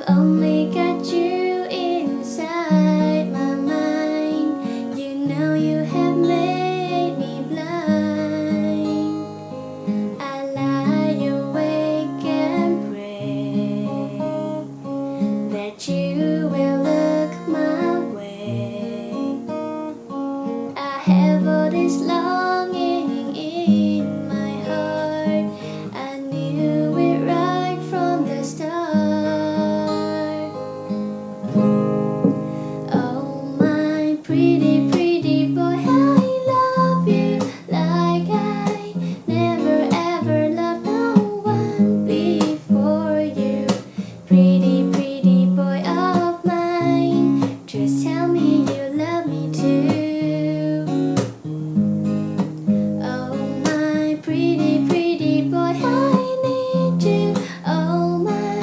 Only got you inside my mind. You know you have made me blind. I lie awake and pray that you will look my way. I have all this longing in my heart. I knew it right from the start. Pretty, pretty boy, I love you like I never ever loved no one before you. Pretty, pretty boy of mine, just tell me you love me too. Oh my pretty, pretty boy, I need you. Oh my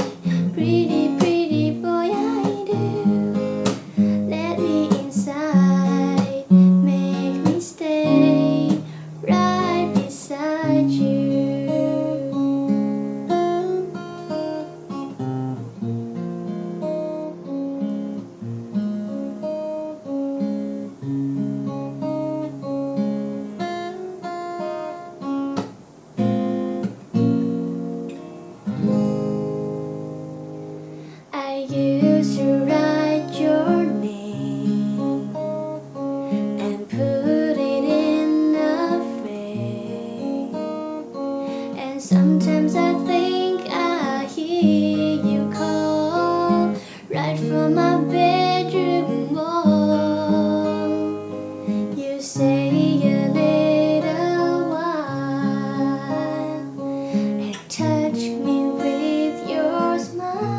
pretty, pretty boy, I do. Let me inside, make me stay right beside you. I used to write your name and put it in a frame, and sometimes I think I hear you call right from my bedroom wall. You say a little while and touch me with your smile.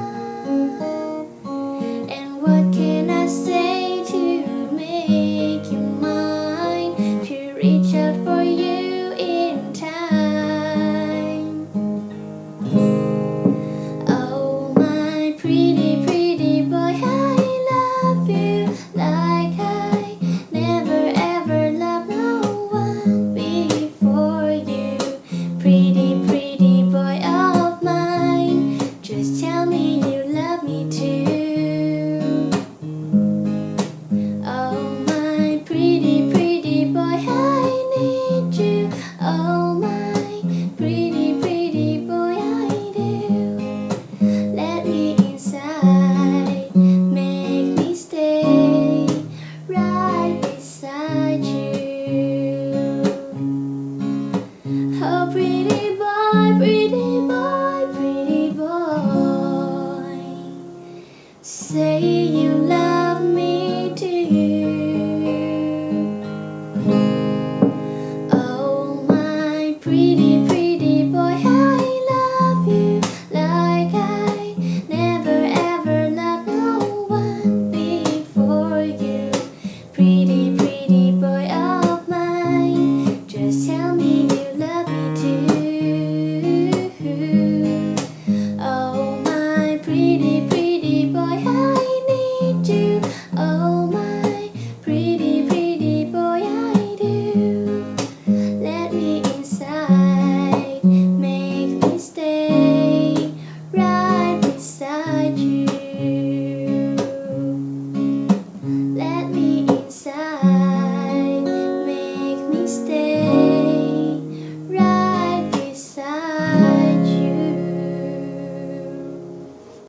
And what can I say to make you mine, to reach out for you in time? Oh my pretty, pretty boy, I love you like I never ever loved no one before you. Pretty, pretty boy of mine, just tell me you love me too. Oh my pretty, pretty boy, I need you. Oh my pretty, pretty boy, I do. Let me inside, make me stay right beside you. Oh pretty boy,